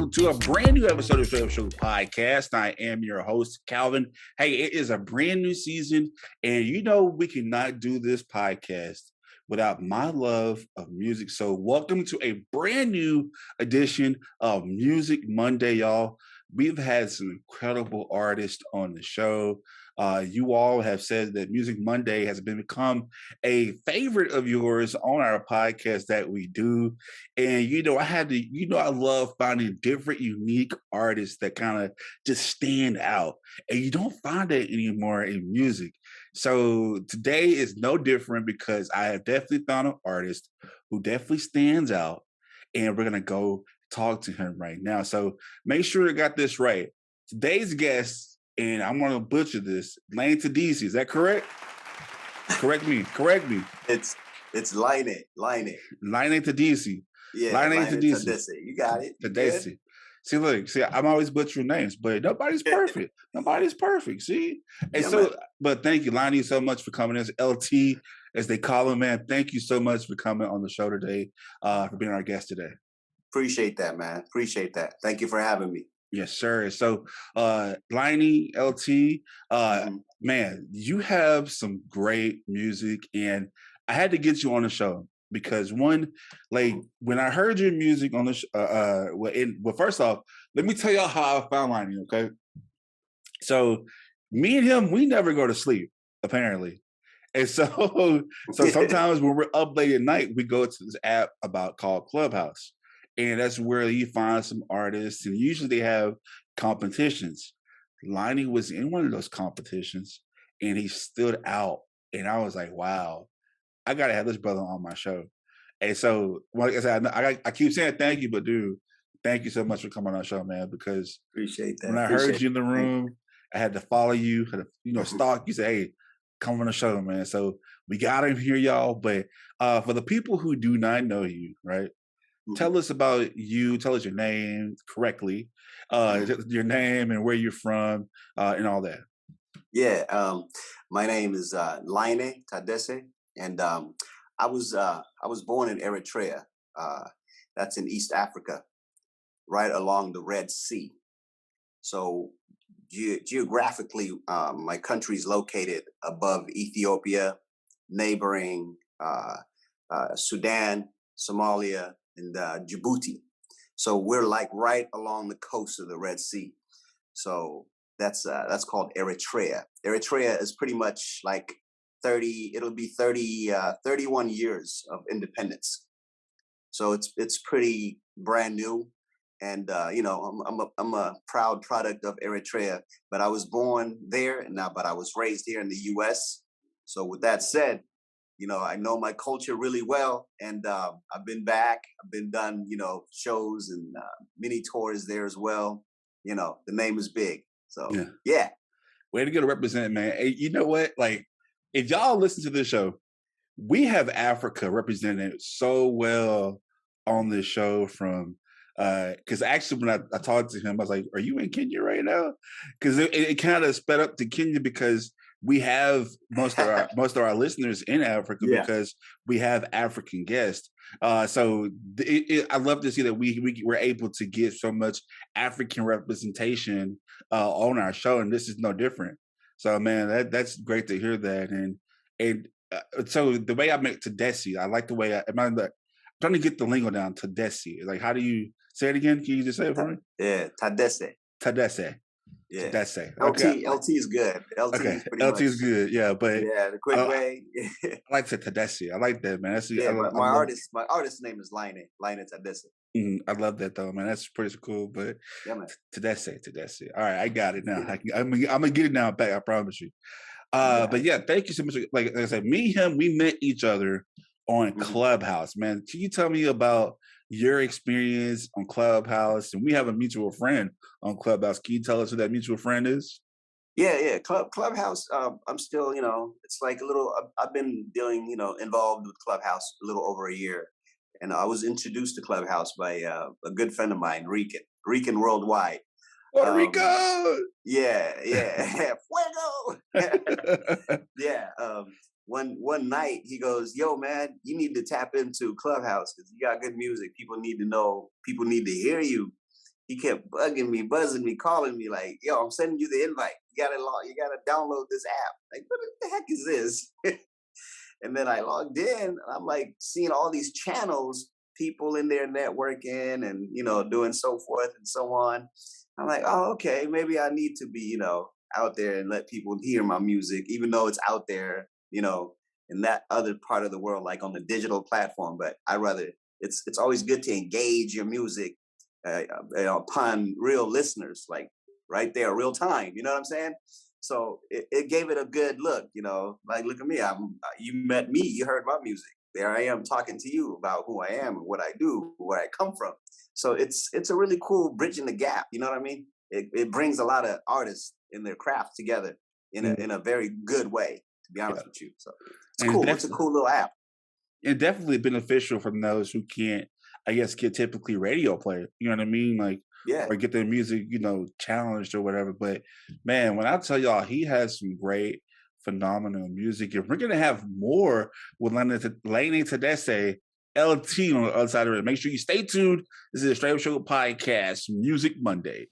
welcome to a brand new episode of Straight Up Show Podcast. I am your host, Calvin. Hey, it is a brand new season, and you know we cannot do this podcast without my love of music. So welcome to a brand new edition of Music Monday, y'all. We've had some incredible artists on the show. You all have said that Music Monday has become a favorite of yours on our podcast that we do. And, I love finding different, unique artists that kind of just stand out. And you don't find that anymore in music. So today is no different because I have definitely found an artist who definitely stands out. And we're going to go talk to him right now. So make sure you got this right. Today's guest, and I'm going to butcher this, Layne Tadesse. Is that correct? Correct me. It's Layne Tadesse. Yeah, Layne Tadesse. Tedesse. You got it. Tedesse. See, I'm always butchering names, but nobody's perfect. Nobody's perfect. See? And but thank you, Layne, so much for coming in. It's LT, as they call him, man. Thank you so much for coming on the show today, for being our guest today. Appreciate that, man. Appreciate that. Thank you for having me. Yes, sir. So, Layne, LT, man, you have some great music, and I had to get you on the show because one, like when I heard your music on the well, first off, let me tell y'all how I found Layne. Okay, so me and him, we never go to sleep apparently, and so sometimes when we're up late at night, we go to this app called Clubhouse. And that's where you find some artists, and usually they have competitions. Layne was in one of those competitions, and he stood out. And I was like, wow, I got to have this brother on my show. And so, like I said, I keep saying thank you, but dude, thank you so much for coming on the show, man, because appreciate that. When I heard you in the room, I had to follow you, had to, stalk you, say, hey, come on the show, man. So we got him here, y'all. But for the people who do not know you, right? Tell us about you. Tell us your name correctly, your name and where you're from, and all that. Yeah, my name is Layne Tadesse, and I was born in Eritrea. That's in East Africa, right along the Red Sea. So geographically, my country is located above Ethiopia, neighboring Sudan, Somalia, and Djibouti. So we're like right along the coast of the Red Sea. So that's called Eritrea. Eritrea is pretty much like 31 years of independence. So it's pretty brand new. And I'm a proud product of Eritrea, but I was born there but I was raised here in the US. So with that said, I know my culture really well, and I've been back. I've been done, shows and mini tours there as well. The name is big. So, yeah. Way to get to represent, man. Hey, you know what? Like, if y'all listen to this show, we have Africa represented so well on this show from, because actually when I talked to him, I was like, are you in Kenya right now? Because it kind of sped up to Kenya because we have most of our listeners in Africa because we have African guests. So I love to see that we were able to get so much African representation on our show, and this is no different. So man, that's great to hear that. And so the way I met Tedesse, I like the way I'm trying to get the lingo down. Tedesse, like how do you say it again? Can you just say it for me? Yeah, Tedesse. Yeah, Tedesse. Okay. LT is good. LT is good. Yeah, but the quick way. I like to Tedesse. I like that, man. My artist name is Layne Tadesse. I love that though, man. That's pretty cool. But yeah, man. Tedesse. All right, I got it now. I'm gonna get it now back. I promise you. But yeah, thank you so much. Like I said, me and him, we met each other on Clubhouse, man. Can you tell me about your experience on Clubhouse? And we have a mutual friend on Clubhouse. Can you tell us who that mutual friend is? Yeah. Clubhouse. I'm still, it's like a little. I've been involved with Clubhouse a little over a year, and I was introduced to Clubhouse by a good friend of mine, Rican Worldwide. Puerto Rico. Yeah. Fuego. Yeah. One night he goes, yo, man, you need to tap into Clubhouse because you got good music. People need to know. People need to hear you. he kept buzzing me, calling me like, "Yo, I'm sending you the invite. You gotta download this app." Like, what the heck is this? And then I logged in, and I'm like seeing all these channels, people in there networking and doing so forth and so on. I'm like, oh, okay, maybe I need to be out there and let people hear my music, even though it's out there, in that other part of the world, like on the digital platform. But I rather it's always good to engage your music upon real listeners, like right there, real time. You know what I'm saying? So it gave it a good look, like, look at me. You met me, you heard my music. There I am talking to you about who I am and what I do, where I come from. So it's a really cool bridging the gap. You know what I mean? It brings a lot of artists in their craft together Mm, in a very good way, to be honest yeah. with you. So it's And it's cool. It's a definitely cool little app. and definitely beneficial from those who can't, I guess, get typically radio play. You know what I mean? Like, Yeah. or get their music, challenged or whatever. But man, when I tell y'all, he has some great, phenomenal music, and we're gonna have more with Layne Tadesse, LT on the other side of it. Make sure you stay tuned. This is a Straight Up Show podcast, Music Monday.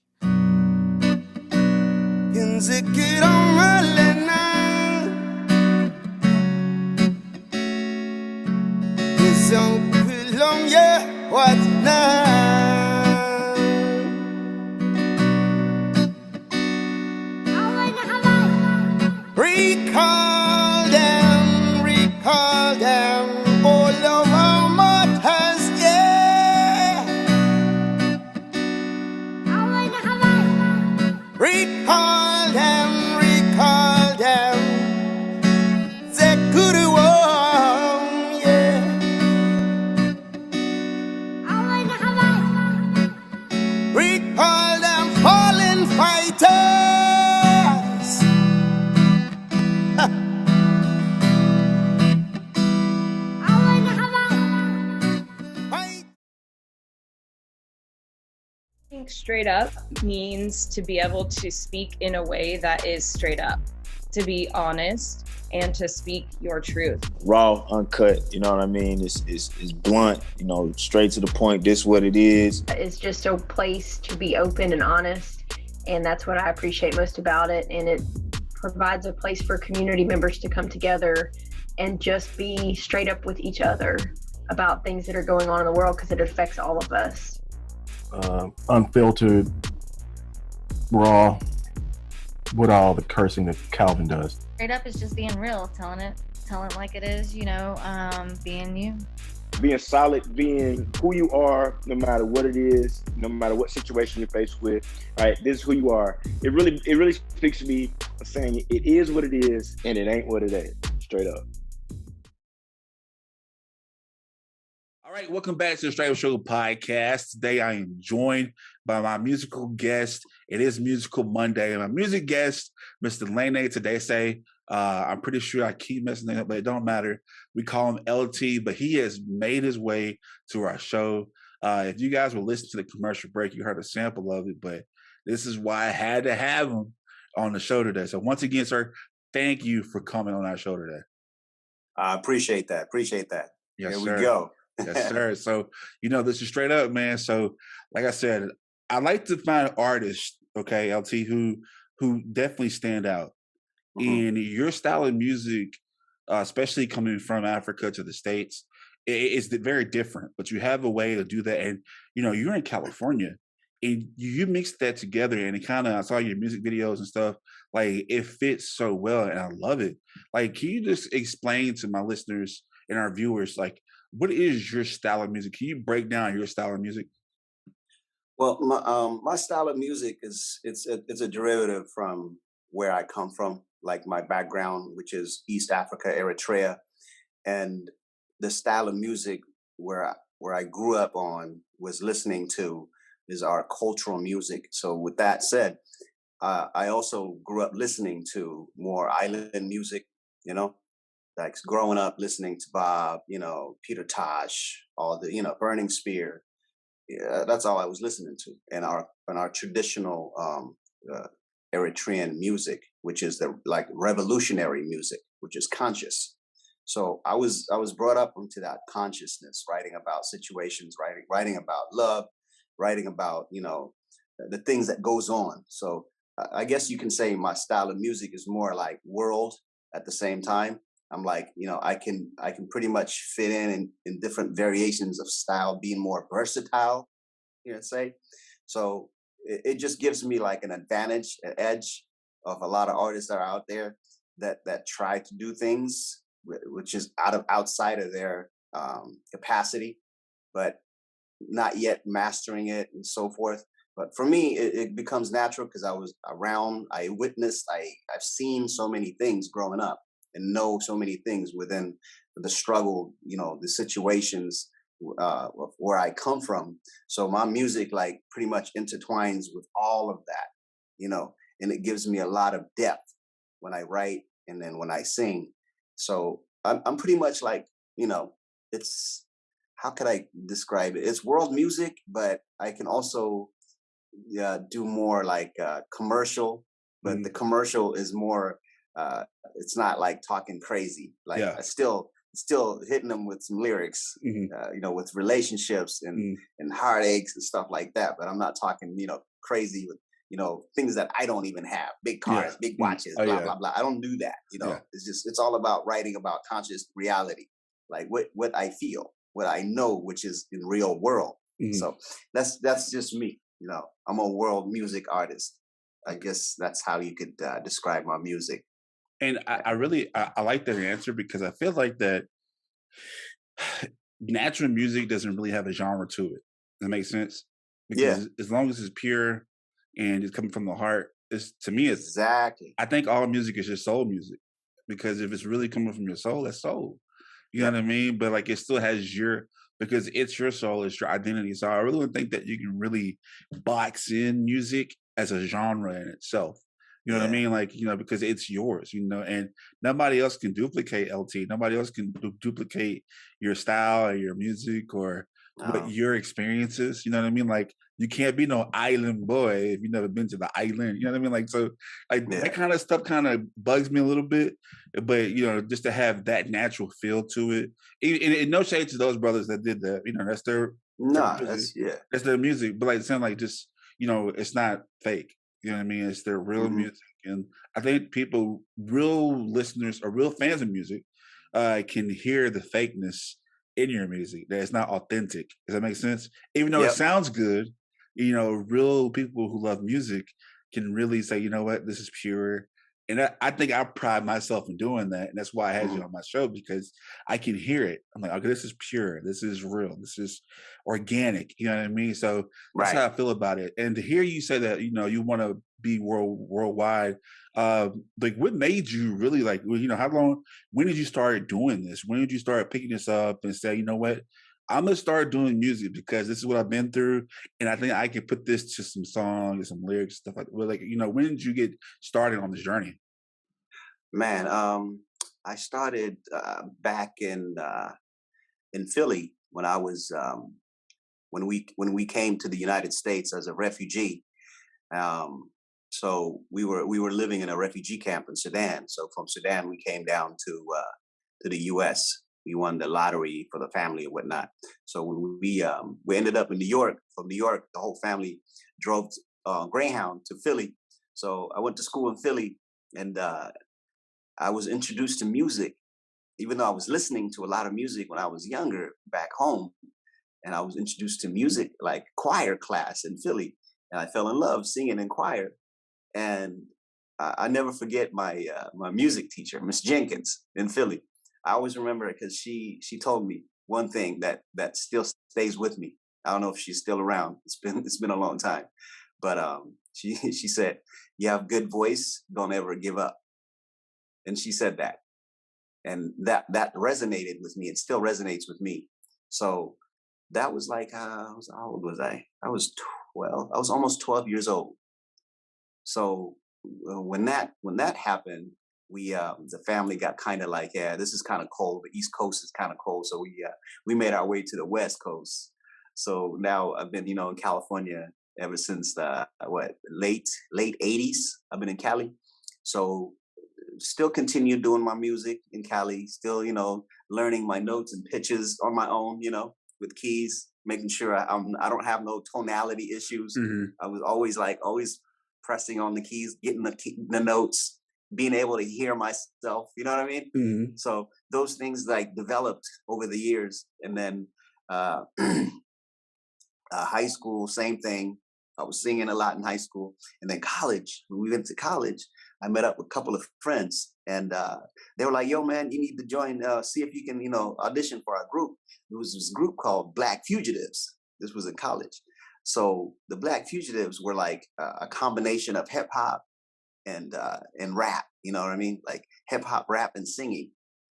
What now? Recall them, all of our martyrs, yeah. Recall them, the good one, yeah. Recall them fallen fighters. I think straight up means to be able to speak in a way that is straight up, to be honest, and to speak your truth. Raw, uncut, you know what I mean? It's blunt, straight to the point. This is what it is. It's just a place to be open and honest, and that's what I appreciate most about it. And it provides a place for community members to come together and just be straight up with each other about things that are going on in the world, because it affects all of us. Unfiltered, raw, with all the cursing that Calvin does. Straight up is just being real, telling it like it is, being you. Being solid, being who you are, no matter what it is, no matter what situation you're faced with. Right, this is who you are. It really speaks to me, saying it is what it is and it ain't what it ain't. Straight up. All right, welcome back to the Straight Up Show podcast. Today I am joined by my musical guest. It is Musical Monday. And my music guest, Mr. Layne Tadesse. I'm pretty sure I keep messing it up, but it don't matter. We call him LT, but he has made his way to our show. If you guys were listening to the commercial break, you heard a sample of it, but this is why I had to have him on the show today. So once again, sir, thank you for coming on our show today. I appreciate that. Yes, Here sir. we go. Yes, sir. So, this is straight up, man. So, like I said, I like to find artists, okay, LT, who definitely stand out. Mhm. In your style of music, especially coming from Africa to the States, it's very different. But you have a way to do that, and you're in California, and you mix that together, and it kind of, I saw your music videos and stuff. Like, it fits so well, and I love it. Like, can you just explain to my listeners and our viewers, like, what is your style of music? Can you break down your style of music? Well, my style of music it's a derivative from where I come from, like my background, which is East Africa, Eritrea, and the style of music where I grew up on was listening to is our cultural music. So with that said, I also grew up listening to more island music, you know, like growing up listening to Bob, Peter Tosh, all the, Burning Spear. Yeah, that's all I was listening to, and our traditional Eritrean music, which is the like revolutionary music, which is conscious. So I was brought up into that consciousness, writing about situations, writing about love, writing about the things that goes on. So I guess you can say my style of music is more like world at the same time. I'm like, I can pretty much fit in different variations of style, being more versatile, say. So it just gives me like an advantage, an edge of a lot of artists that are out there that try to do things which is outside of their capacity, but not yet mastering it and so forth. But for me, it becomes natural because I was around, I witnessed, I've seen so many things growing up and know so many things within the struggle, the situations where I come from. So my music like pretty much intertwines with all of that, and it gives me a lot of depth when I write and then when I sing. So I'm pretty much like, it's, how could I describe it? It's world music, but I can also do more like commercial, but the commercial is more, it's not like talking crazy. Like I still hitting them with some lyrics, with relationships and heartaches and stuff like that. But I'm not talking, crazy with, things that I don't even have, big cars, big watches, blah, blah, blah. I don't do that. It's all about writing about conscious reality, like what I feel, what I know, which is in real world. So that's just me. I'm a world music artist. I guess that's how you could describe my music. And I really like that answer because I feel like that natural music doesn't really have a genre to it. Does that make sense? Because as long as it's pure and it's coming from the heart, to me, it's exactly. I think all music is just soul music, because if it's really coming from your soul, that's soul. You know what I mean? But like it still has because it's your soul, it's your identity. So I really don't think that you can really box in music as a genre in itself. You know what I mean? Like, because it's yours, and nobody else can duplicate LT. Nobody else can duplicate your style or your music or what your experiences. You know what I mean? Like, you can't be no island boy if you've never been to the island. You know what I mean? Like, so like that kind of stuff kind of bugs me a little bit. But, just to have that natural feel to it. And no shade to those brothers that did that. That's their that's their music. But like, it sounds like just, it's not fake. You know what I mean? It's their real music. And I think real listeners or real fans of music can hear the fakeness in your music, that it's not authentic. Does that make sense? Even though it sounds good, real people who love music can really say, you know what, this is pure. And I think I pride myself in doing that. And that's why I had you on my show, because I can hear it. I'm like, okay, this is pure. This is real. This is organic. You know what I mean? So that's how I feel about it. And to hear you say that, you want to be worldwide, like what made you really like, when did you start doing this? When did you start picking this up and say, you know what, I'm going to start doing music because this is what I've been through. And I think I can put this to some songs and some lyrics, stuff like that. Well, like, when did you get started on this journey? Man, I started back in Philly when I was, when we came to the United States as a refugee. So we were living in a refugee camp in Sudan. So from Sudan, we came down to the U.S. We won the lottery for the family and whatnot. So when we ended up in New York. From New York, the whole family drove Greyhound to Philly. So I went to school in Philly, and I was introduced to music, even though I was listening to a lot of music when I was younger back home. And I was introduced to music, like choir class in Philly. And I fell in love singing in choir. And I never forget my my music teacher, Miss Jenkins in Philly. I always remember it because she told me one thing that still stays with me. I don't know if she's still around. It's been a long time, but she said, "You have good voice. Don't ever give up." And she said that, and that resonated with me. It still resonates with me. So that was like, how old was I? I was 12. I was almost 12 years old. So when that happened, we the family got kind of like, yeah, this is kind of cold. The East Coast is kind of cold, so we made our way to the West Coast. So now I've been, in California ever since the late 80s. I've been in Cali, so still continue doing my music in Cali. Still, learning my notes and pitches on my own, with keys. making sure I don't have no tonality issues. I was always pressing on the keys, getting the notes, being able to hear myself. You know what I mean? So those things like developed over the years, and then high school, same thing. I was singing a lot in high school, and then college. When we went to college, I met up with a couple of friends, and they were like, "Yo, man, you need to join. See if you can, audition for our group." It was this group called Black Fugitives. This was in college. So the Black Fugitives were like a combination of hip hop and rap. You know what I mean? Like hip hop, rap, and singing.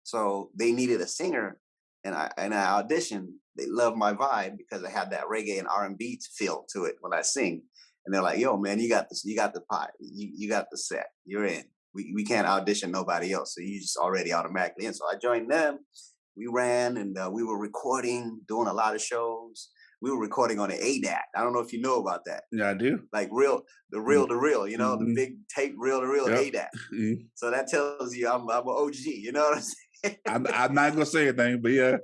So they needed a singer, and I auditioned. They loved my vibe because I had that reggae and R&B feel to it when I sing. And they're like, "Yo, man, you got this. You got the pot. You got the set. You're in. We can't audition nobody else. So you just already automatically in." So I joined them. We ran, and we were recording, doing a lot of shows. We were recording on an ADAT. I don't know if you know about that. Yeah, I do. Like reel to reel, the big tape reel to reel ADAT. So that tells you I'm an OG. You know what I'm saying? I'm not gonna say anything, but yeah.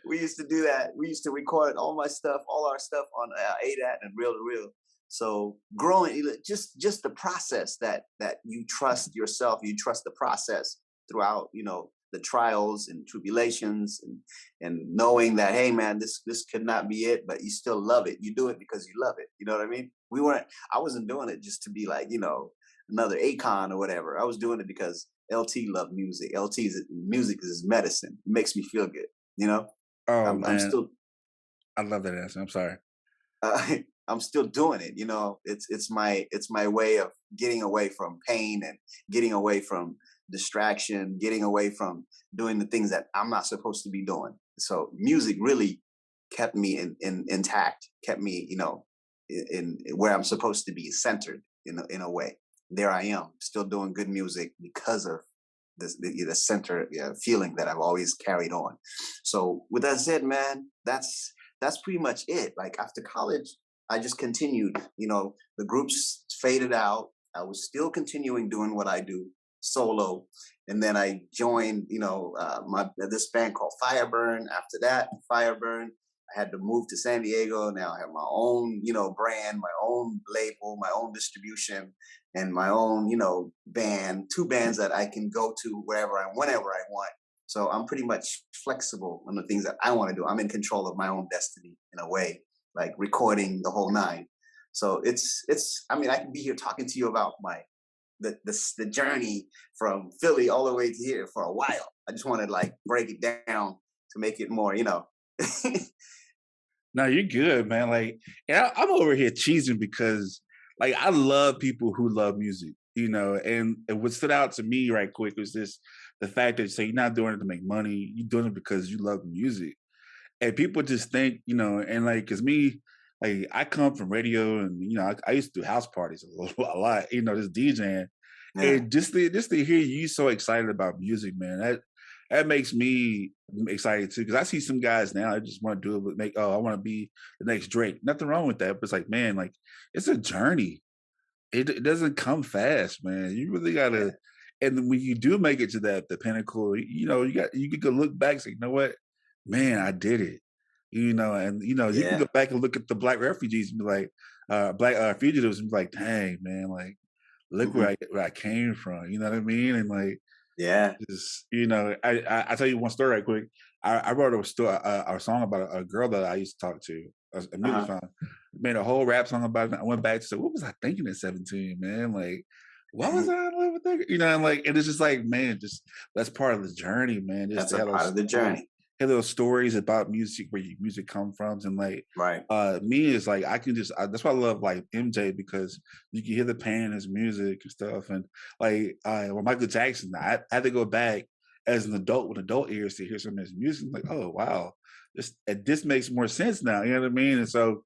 We used to do that. We used to record all our stuff on ADAT and reel to reel. So growing, just the process that you trust yourself, you trust the process throughout, the trials and tribulations, and knowing that, hey man, this could not be it, but you still love it. You do it because you love it. You know what I mean? I wasn't doing it just to be like, another Akon or whatever. I was doing it because LT loved music. Music is his medicine. It makes me feel good. Oh man, I'm still. I love that answer. I'm sorry. I'm still doing it. It's my way of getting away from pain and getting away from distraction, getting away from doing the things that I'm not supposed to be doing. So music really kept me intact, kept me, in where I'm supposed to be, centered in a way. There I am, still doing good music because of the center feeling that I've always carried on. So with that said, man, that's pretty much it. Like after college, I just continued. The groups faded out. I was still continuing doing what I do solo, and then I joined, this band called Fireburn. After that, Fireburn, I had to move to San Diego. Now I have my own, brand, my own label, my own distribution, and my own, band, 2 bands that I can go to wherever whenever I want. So I'm pretty much flexible on the things that I want to do. I'm in control of my own destiny in a way, like recording the whole 9. So I can be here talking to you about the journey from Philly all the way to here for a while. I just want to break it down to make it more, No, you're good, man. And I'm over here cheesing because, I love people who love music, and what stood out to me right quick was the fact that you're not doing it to make money, you're doing it because you love music. And people just think, and cause me, I come from radio, and, I used to do house parties a lot, just DJing. Yeah. And just to hear you so excited about music, man, that makes me excited too. Cause I see some guys now, I just want to do it, but I want to be the next Drake. Nothing wrong with that. But it's man, it's a journey. It doesn't come fast, man. You really gotta, and when you do make it to the pinnacle, you can go look back and say, you know what, man, I did it. You can go back and look at the Black refugees and be like, Black fugitives, and be like, dang, man, look where I came from. You know what I mean? And just, I tell you one story right quick. I wrote a song about a girl that I used to talk to, a music song. Made a whole rap song about it. I went back to say, what was I thinking at 17, man? Why was I in love with that? And it's just man, just that's part of the journey, man. Just that's a part of the journey. Hear those stories about music, where your music come from, and me is I can just that's why I love MJ, because you can hear the pain in his music and stuff. And with Michael Jackson, I had to go back as an adult with adult ears to hear some of his music. Oh wow, this makes more sense now. You know what I mean? And so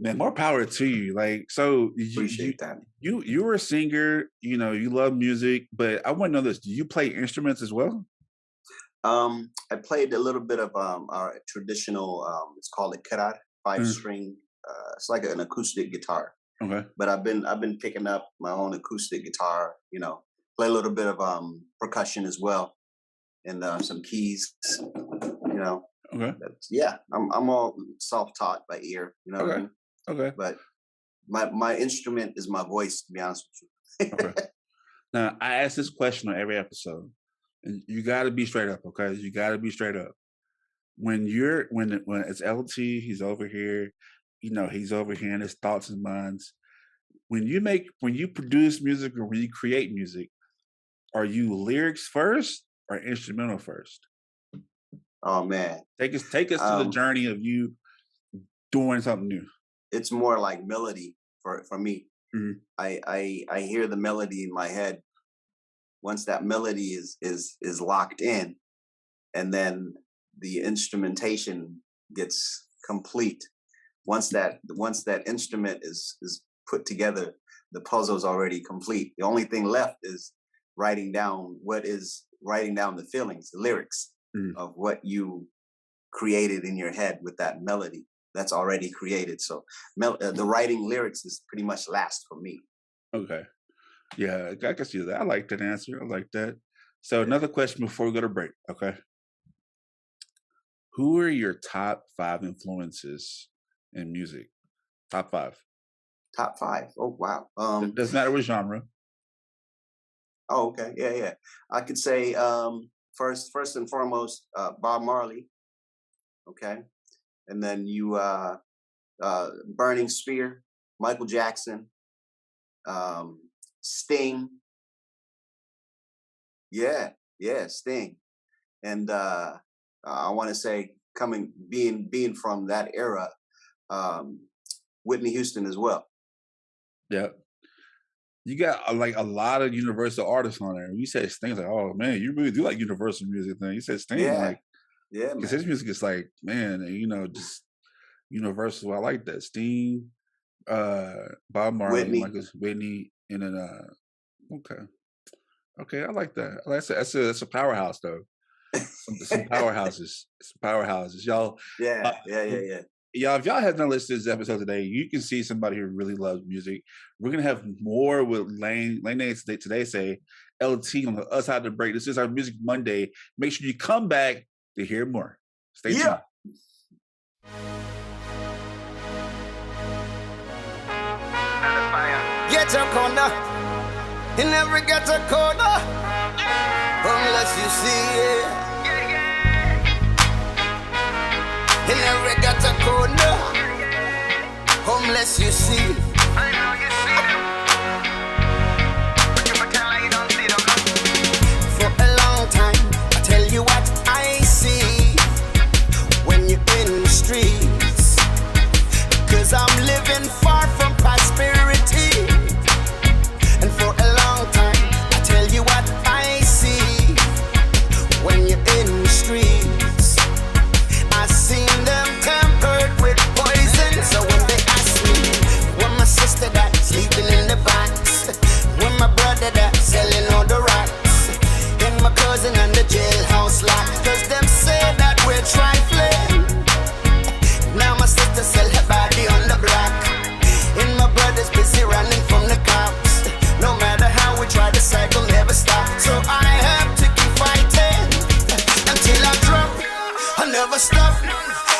man, more power to you. Appreciate that. You were a singer. You love music, but I want to know this: do you play instruments as well? I played a little bit of our traditional, it's called a kerar, 5-string. It's like an acoustic guitar. Okay. But I've been picking up my own acoustic guitar, play a little bit of percussion as well, and some keys, you know, Okay. I'm all self-taught by ear, you know what I Okay. mean? Okay. But my instrument is my voice, to be honest with you. Okay. Now I ask this question on every episode, and you got to be straight up. Okay, you got to be straight up. When it's LT, he's over here. You know, he's over here in his thoughts and minds. When you produce music or when you create music, are you lyrics first or instrumental first? Oh man, Take us to the journey of you doing something new. it's more like melody for me. Mhm. I hear the melody in my head. Once that melody is locked in, and then the instrumentation gets complete. Once that instrument is put together, the puzzle's already complete. The only thing left is writing down the feelings, the lyrics of what you created in your head with that melody that's already created. So the writing lyrics is pretty much last for me. Okay. Yeah, I can see that. I like that answer. I like that. So another question before we go to break. Okay. Who are your top 5 influences in music? Top 5. Top 5. Oh wow. It doesn't matter what genre. Oh, okay. Yeah. I could say first and foremost, Bob Marley. Okay. And then you Burning Spear, Michael Jackson, Sting. Yeah, Sting. And I want to say being from that era, Whitney Houston as well. Yeah. You got like a lot of Universal artists on there. You said Sting, like, oh man, you really do like Universal music. Then you said Sting, like, yeah, because man. his music is like, man, you know, just Universal. I like that. Sting, Bob Marley, Whitney, and then okay, I like that. That's a powerhouse though. Some powerhouses, y'all. Yeah. Y'all, if y'all have not listened to this episode today, you can see somebody who really loves music. We're gonna have more with Layne Tadesse, LT on the other side of the break. This is our Music Monday. Make sure you come back to hear more. Stay tuned. Get a corner in every ghetto corner, unless you see it. In every ghetto corner, unless you see it. I know you see it, but you pretend you don't see them. For a long time, I tell you what I see when you're in the streets, 'cause I'm living far from prosperity. And for a long time, I tell you what I see when you're in the streets. I seen them tempered with poison. So when they ask me, when my sister that sleeping in the box, when my brother that selling all the rocks, and my cousin on the jailhouse lock, 'cause them say that we're trifling. Now my sister sell her body on the block, and my brother's busy running from the cops. No matter how we try, the cycle never stops. So I have to keep fighting until I drop. I never stop.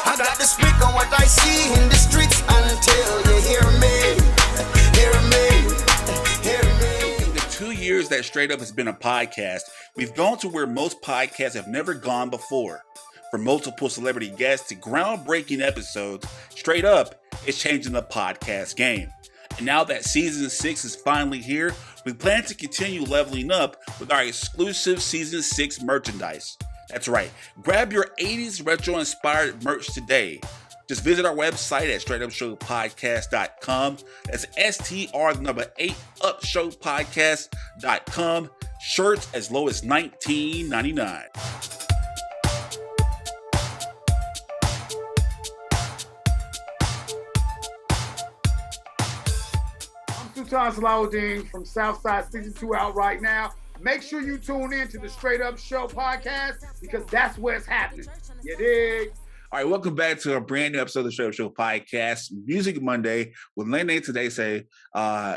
I got to speak on what I see in the streets until you hear me. Hear me. Hear me. In the 2 years that Straight Up has been a podcast, we've gone to where most podcasts have never gone before. From multiple celebrity guests to groundbreaking episodes, Straight Up is changing the podcast game. And now that season 6 is finally here, we plan to continue leveling up with our exclusive season 6 merchandise. That's right, grab your 80s retro inspired merch today. Just visit our website at straightupshowpodcast.com. That's STR8 upshowpodcast.com. Shirts as low as $19.99. Sultan Salahuddin from Southside Season 2 out right now. Make sure you tune in to the Straight Up Show podcast because that's where it's happening. You dig? All right, welcome back to a brand new episode of the Straight Up Show podcast, Music Monday with Layne Tadesse.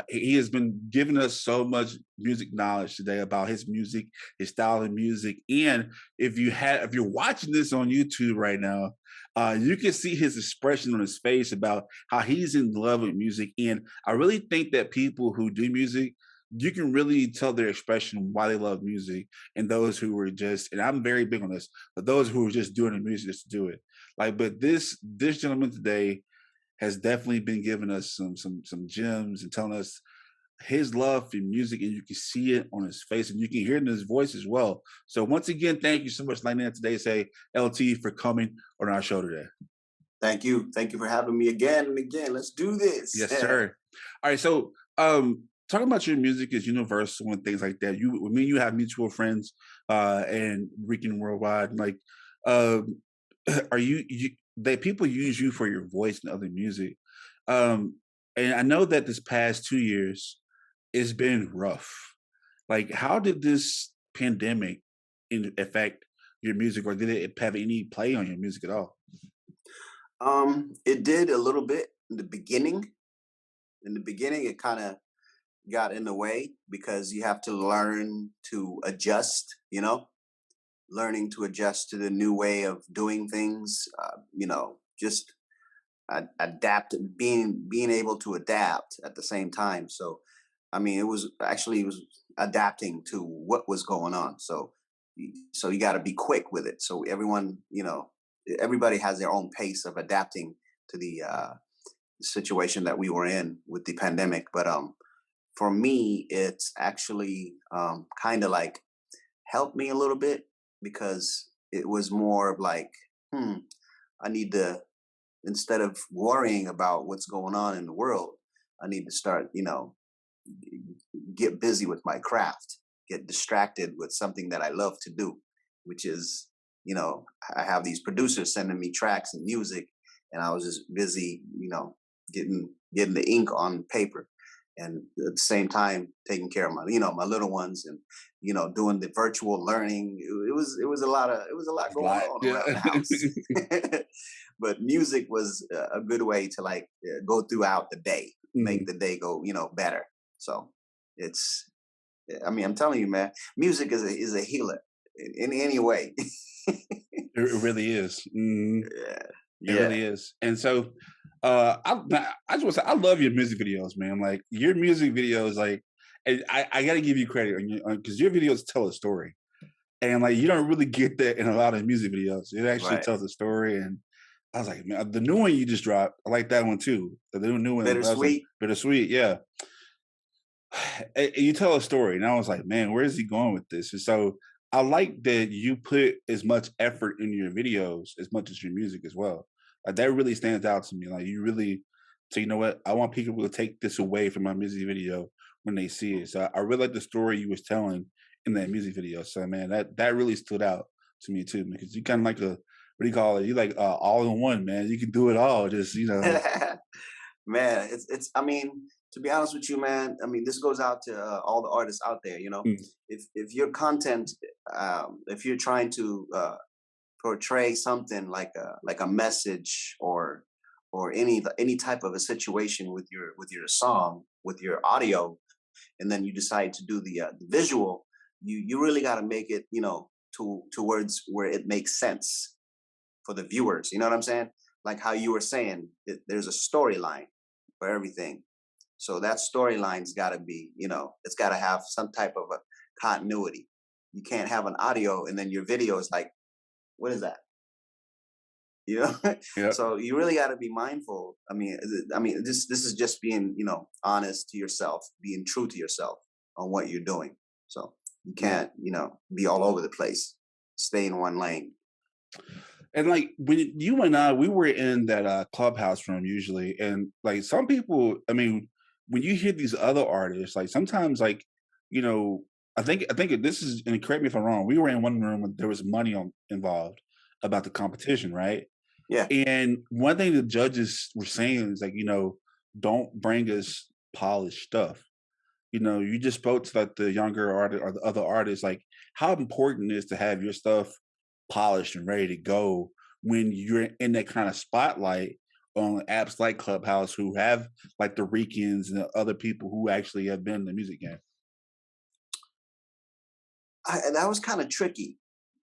He has been giving us so much music knowledge today about his music, his style of music, and if you're watching this on YouTube right now, you can see his expression on his face about how he's in love with music. And I really think that people who do music, you can really tell their expression why they love music, and those who were just, and I'm very big on this, but those who were just doing the music just to do it. But this gentleman today has definitely been giving us some gems and telling us his love for music, and you can see it on his face and you can hear it in his voice as well. So once again, thank you so much, Layne Tadesse, LT, for coming on our show today. Thank you for having me again and again. Let's do this. Yes, sir. All right, so talking about your music is universal and things like that. You have mutual friends and Rican Worldwide. Like, are that people use you for your voice and other music? And I know that this past 2 years it's been rough. Like, how did this pandemic affect your music, or did it have any play on your music at all? It did a little bit in the beginning. In the beginning, it kind of got in the way because you have to learn to adjust, learning to adjust to the new way of doing things, just adapt, being able to adapt at the same time. So, I mean, it was adapting to what was going on. So you got to be quick with it. So everybody has their own pace of adapting to the situation that we were in with the pandemic. But for me, it's actually kind of like helped me a little bit, because it was more of like, I need to, instead of worrying about what's going on in the world, I need to start, get busy with my craft, get distracted with something that I love to do, which is, I have these producers sending me tracks and music, and I was just busy, getting the ink on paper, and at the same time taking care of my, my little ones, and doing the virtual learning. It was a lot going on around the house. But music was a good way to like go throughout the day, make the day go better. So I'm telling you, man, music is a healer in any way. It really is. Yeah. It really is. And so I just want to say, I love your music videos, man. Like, your music videos, like, and I got to give you credit because your videos tell a story, and like, you don't really get that in a lot of music videos. It actually tells a story, and I was like, man, the new one you just dropped, I like that one too. The new one, Bittersweet, yeah. You tell a story, and I was like, man, where is he going with this? And so I like that you put as much effort in your videos as much as your music as well. Like, that really stands out to me. Like, you really say, you know what, I want people to take this away from my music video when they see it. So I really like the story you was telling in that music video. So, man, that really stood out to me too, because you kind of like what do you call it? You like all in one, man. You can do it all. Just Man, it's. I mean, to be honest with you, man, I mean, this goes out to all the artists out there. If your content, if you're trying to portray something like a message or any type of a situation with your song, with your audio, and then you decide to do the visual, you really got to make it towards where it makes sense for the viewers. You know what I'm saying? Like how you were saying, there's a storyline for everything. So that storyline's got to be, it's got to have some type of a continuity. You can't have an audio and then your video is like, what is that? Yep. So you really got to be mindful. I mean, this is just being, honest to yourself, being true to yourself on what you're doing. So you can't, be all over the place. Stay in one lane. And like, when you and I, we were in that clubhouse room usually, and like, some people, I mean, when you hear these other artists, like, sometimes, like, I think this is, and correct me if I'm wrong, we were in one room when there was money involved about the competition, right? Yeah. And one thing the judges were saying is like, don't bring us polished stuff. You just spoke to like the younger artist or the other artists, like how important it is to have your stuff polished and ready to go when you're in that kind of spotlight on apps like Clubhouse, who have like the Ricans and the other people who actually have been in the music game? And that was kind of tricky.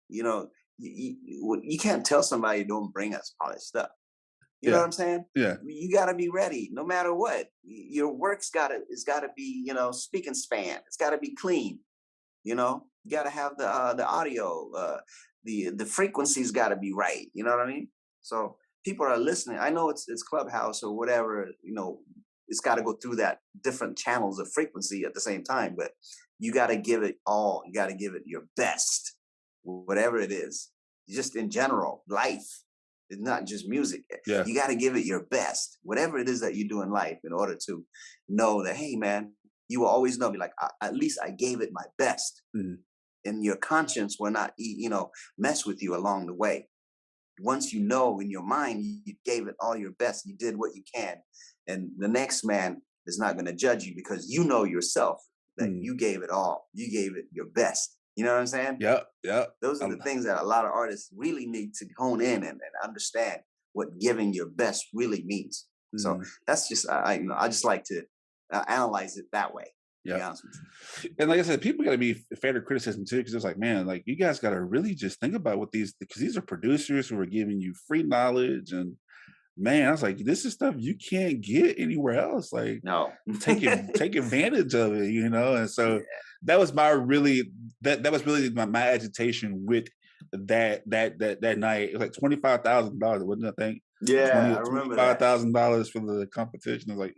You know, you can't tell somebody don't bring us polished stuff. You know Yeah, what I'm saying? yeah, You got to be ready, no matter what. Your work's got to be, speak and span. It's got to be clean. You got to have the audio, the frequency's got to be right. You know what I mean? So people are listening. I know it's Clubhouse or whatever. It's got to go through that different channels of frequency at the same time. But you got to give it all. You got to give it your best, whatever it is. Just in general, life. It's not just music. yeah. You got to give it your best, whatever it is that you do in life, in order to know that, hey, man, you will always know, be like, at least I gave it my best. Mhm. And your conscience will not, mess with you along the way. Once you know in your mind, you gave it all your best, you did what you can. And the next man is not going to judge you because you know yourself that you gave it all. You gave it your best. You know what I'm saying? Yep, yep. Those are the things that a lot of artists really need to hone in and understand what giving your best really means. So that's just, I just like to analyze it that way. To be honest with you. And like I said, people got to be fair to criticism too, because it's like, man, like you guys got to really just think about what because these are producers who are giving you free knowledge. And man, I was like, this is stuff you can't get anywhere else. Like, no, take advantage of it, And so that was my really that was really my agitation with that night. It was like $25,000, wasn't it? I think. Yeah, I remember that. $25,000 for the competition. I was like,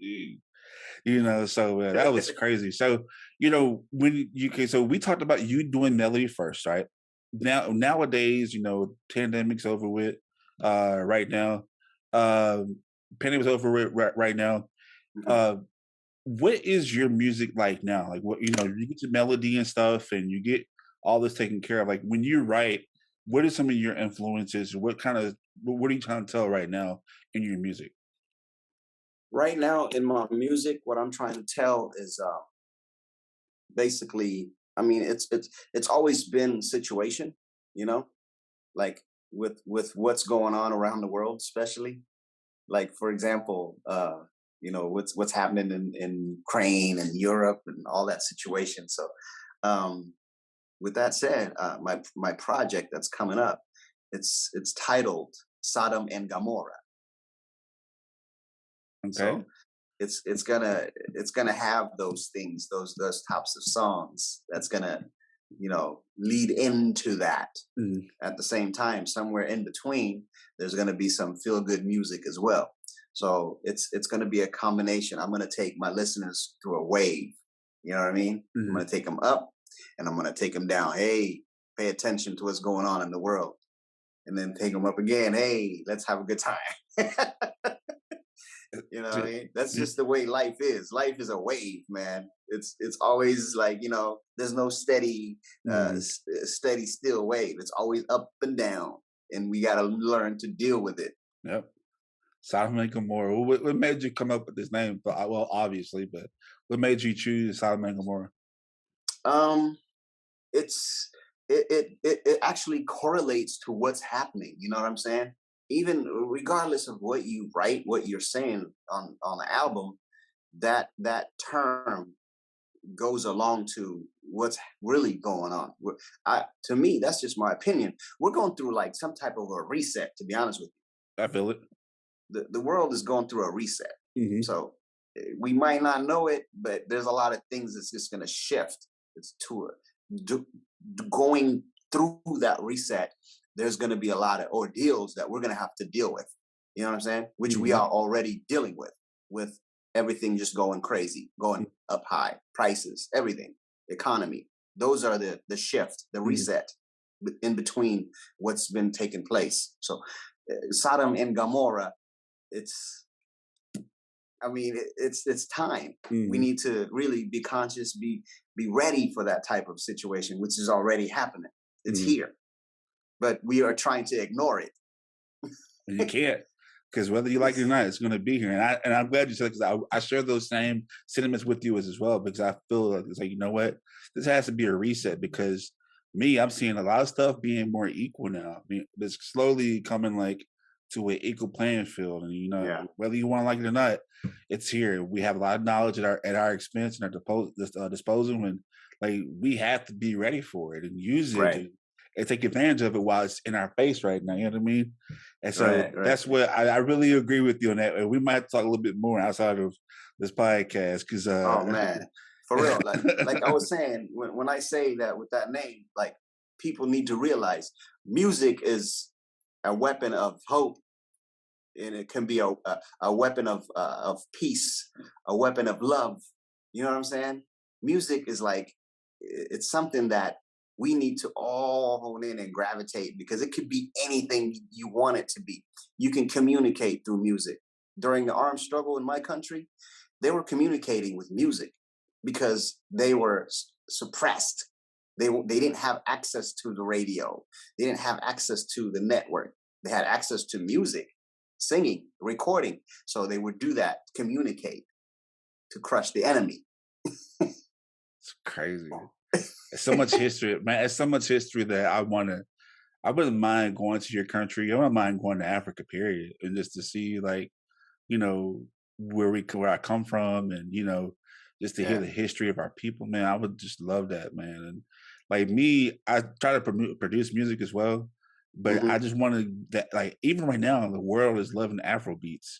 so that was crazy. So so we talked about you doing melody first, right? Nowadays, pandemic's over with right now. Pandemic's over with right now. What is your music like now? Like, what you get your melody and stuff, and you get all this taken care of. Like, when you write, what are some of your influences? What are you trying to tell right now in your music? Right now in my music, what I'm trying to tell is basically, I mean, it's always been situation, like with what's going on around the world, especially. Like, for example, what's happening in Ukraine and Europe and all that situation. So with that said, my project that's coming up, it's titled Sodom and Gomorrah. Okay. So it's gonna have those things, those types of songs that's gonna lead into that. At the same time, somewhere in between, there's gonna be some feel good music as well. So it's gonna be a combination. I'm gonna take my listeners through a wave. You know what I mean? I'm gonna take them up and I'm gonna take them down. Hey, pay attention to what's going on in the world, and then take them up again. Hey, let's have a good time. You know what I mean? That's just the way life is. Life is a wave, man. It's always like, there's no steady still wave. It's always up and down, and we got to learn to deal with it. Yep. Sodom and Gomorrah. What made you come up with this name? Well, obviously, but what made you choose Sodom and Gomorrah? It actually correlates to what's happening. You know what I'm saying? Even regardless of what you write, what you're saying on the album, that term goes along to what's really going on. To me, that's just my opinion. We're going through like some type of a reset, to be honest with you. I feel it. The world is going through a reset. So we might not know it, but there's a lot of things that's just going to shift. It's going through that reset. There's going to be a lot of ordeals that we're going to have to deal with. You know what I'm saying? Which we are already dealing with everything just going crazy, going up high, prices, everything, economy. Those are the shift, the reset in between what's been taking place. So Sodom and Gomorrah, it's time. We need to really be conscious, be ready for that type of situation, which is already happening. It's here. But we are trying to ignore it. And you can't, because whether you like it or not, it's going to be here. And I'm glad you said it, because I share those same sentiments with you as well, because I feel like it's like, you know what, this has to be a reset, because I'm seeing a lot of stuff being more equal now. I mean, it's slowly coming like to an equal playing field, and Yeah. whether you want to like it or not, it's here. We have a lot of knowledge at our expense and our disposal, and like we have to be ready for it and use it Right. and take advantage of it while it's in our face right now. You know what I mean? And so Right. that's what I really agree with you on that. And we might talk a little bit more outside of this podcast because Oh man, for real. Like I was saying, when I say that with that name, like people need to realize music is a weapon of hope, and it can be a weapon of peace, a weapon of love. You know what I'm saying? Music is like, it's something that we need to all hone in and gravitate, because it could be anything you want it to be. You can communicate through music. During the armed struggle in my country, they were communicating with music because they were suppressed. They didn't have access to the radio. They didn't have access to the network. They had access to music, singing, recording. So they would do that, communicate, to crush the enemy. it's crazy. It's so much history, man. It's so much history that I wouldn't mind going to your country. I wouldn't mind going to Africa, period, and just to see like, where I come from, and just to hear the history of our people, man. I would just love that, man. And like me, I try to produce music as well, but I just wanted that, like, even right now, the world is loving Afro beats.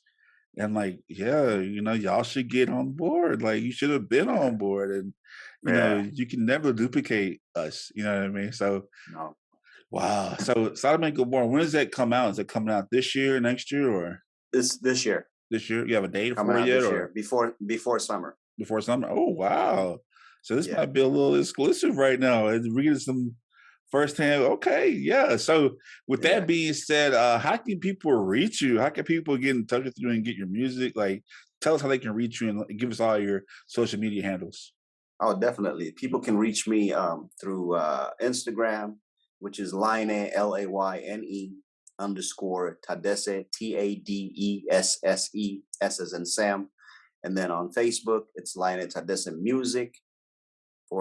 And like, yeah, y'all should get on board. Like, you should have been on board, and you can never duplicate us. You know what I mean? So, No. wow. So, Solomon Gomorrah, when does that come out? Is it coming out this year, next year, or This year? This year? You have a date Coming for it out yet, this or year, before summer. before summer? Oh, wow. So this Yeah. might be a little exclusive right now. And reading some firsthand. Okay, yeah. So with that being said, how can people reach you? How can people get in touch with you and get your music? Like, tell us how they can reach you and give us all your social media handles. Oh, definitely. People can reach me through Instagram, which is Layne, Layne _ Tadesse, Tadesse, S as in Sam. And then on Facebook, it's Layne Tadesse Music /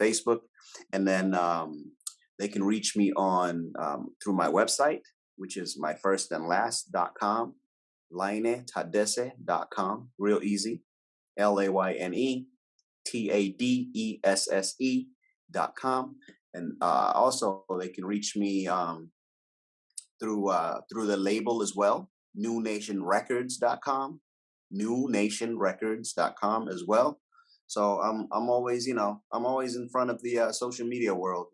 Facebook. And then they can reach me on through my website, which is my first and last.com, LayneTadesse.com, real easy, LayneTadesse.com. And also they can reach me through the label as well, newnationrecords.com, newnationrecords.com as well. So I'm always, I'm always in front of the social media world,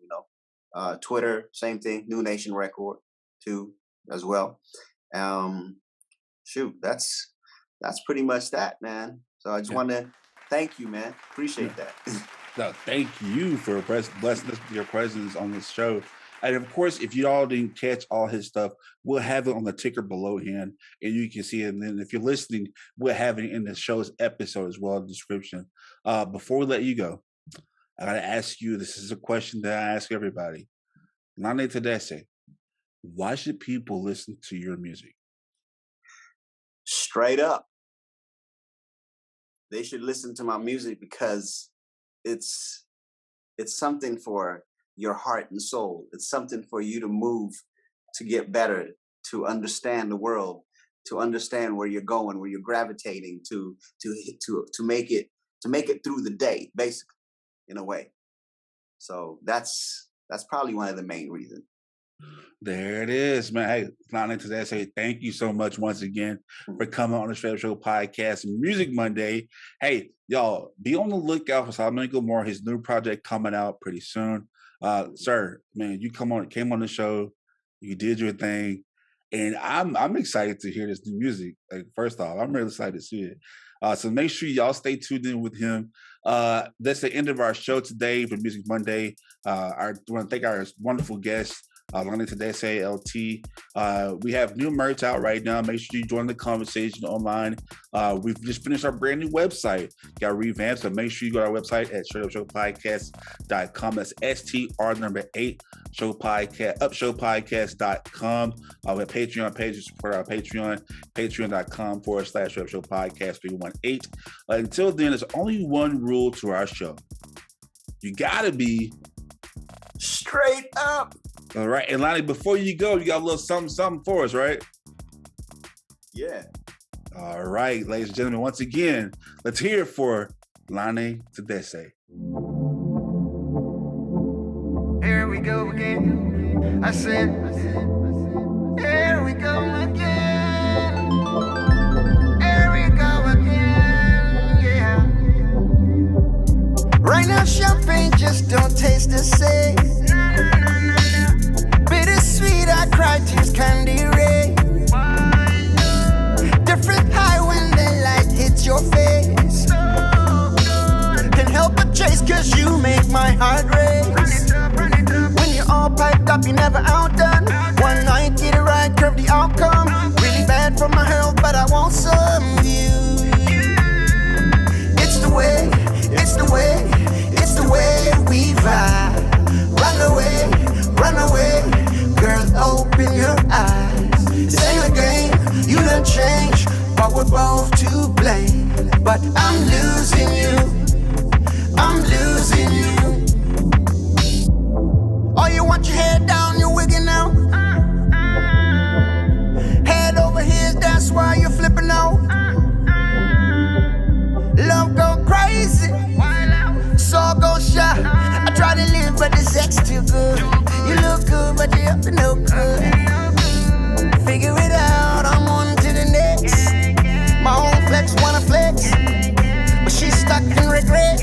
Twitter, same thing, New Nation Record too, as well. That's pretty much that, man. So I just want to thank you, man. Appreciate that. No, thank you for blessing us with your presence on this show. And of course, if you all didn't catch all his stuff, we'll have it on the ticker below him, and you can see it. And then if you're listening, we'll have it in the show's episode as well, in the description. Before we let you go, I got to ask you, this is a question that I ask everybody. Layne Tadesse, why should people listen to your music? Straight up. They should listen to my music because it's something for your heart and soul. It's something for you to move, to get better, to understand the world, to understand where you're going, where you're gravitating, to make it through the day, basically, in a way. So that's probably one of the main reasons. There it is, man. Hey, Layne Tadesse, thank you so much once again for coming on the Straight Up Show podcast, Music Monday. Hey, y'all, be on the lookout for Solomon Gomorrah, his new project coming out pretty soon. Sir, man, you came on the show, you did your thing, and I'm excited to hear this new music. Like, first off, I'm really excited to see it. So make sure y'all stay tuned in with him. That's the end of our show today for Music Monday. I want to thank our wonderful guests, Layne Tadesse, LT. We have new merch out right now. Make sure you join the conversation online. We've just finished our brand new website. Got revamped, so make sure you go to our website at straightupshowpodcast.com. That's STR8 showpodcast.com. We have Patreon page to support our Patreon, patreon.com/straightupshowpodcast 318. Until then, there's only one rule to our show. You gotta be Straight up. All right. And Lonnie, before you go, you got a little something for us, right? Yeah. All right, ladies and gentlemen, once again, let's hear it for Layne Tadesse. Here we go again. I said, here we go again. Here we go again, yeah. Right now, champagne just don't taste the same. Bittersweet, I cry tears, candy rain. Different high when the light hits your face. Can't help but chase, cause you make my heart race. When you're all piped up, you never outdone. One night, get it right, curve the outcome. Really bad for my health, but I want some of you. It's the way, it's the way, it's the way we vibe. Run away, girl, open your eyes. This ain't a game, you done changed, but we're both to blame. But I'm losing you, I'm losing you. Oh, you want your head down, you're wigging out. Head over heels, that's why you're flipping out. Love go crazy, soul go shy. I try to live, but the sex too good. You look good, but you're up to no good. Figure it out, I'm on to the next. My own flex wanna flex, but she's stuck in regret.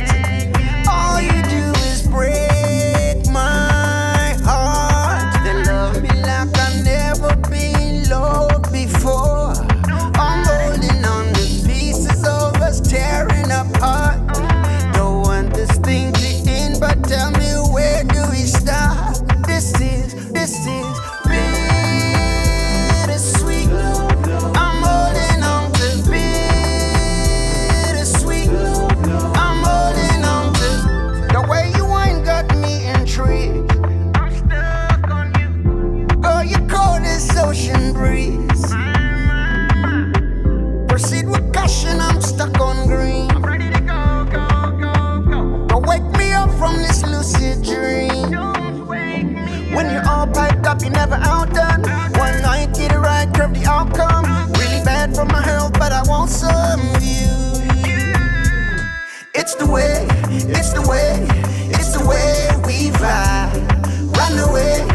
All you do is break my heart. They love me like I've never been loved before. I'm holding on to pieces of us tearing apart. Don't want this thing to end, but tell me, where do we start? This is bittersweet. I'm holding on to bittersweet. I'm holding on to the way you ain't got me intrigued. I'm stuck on you. Girl, you cold as ocean breeze. Proceed with caution, I'm stuck on green. I'm ready to go. Don't wake me up from this lucid dream. Don't wake me when you're all piped up, you never outdone. One night, get it right, curve the outcome. Really bad for my health, but I want some of you. It's the way, it's the way, it's the way we vibe. Run away,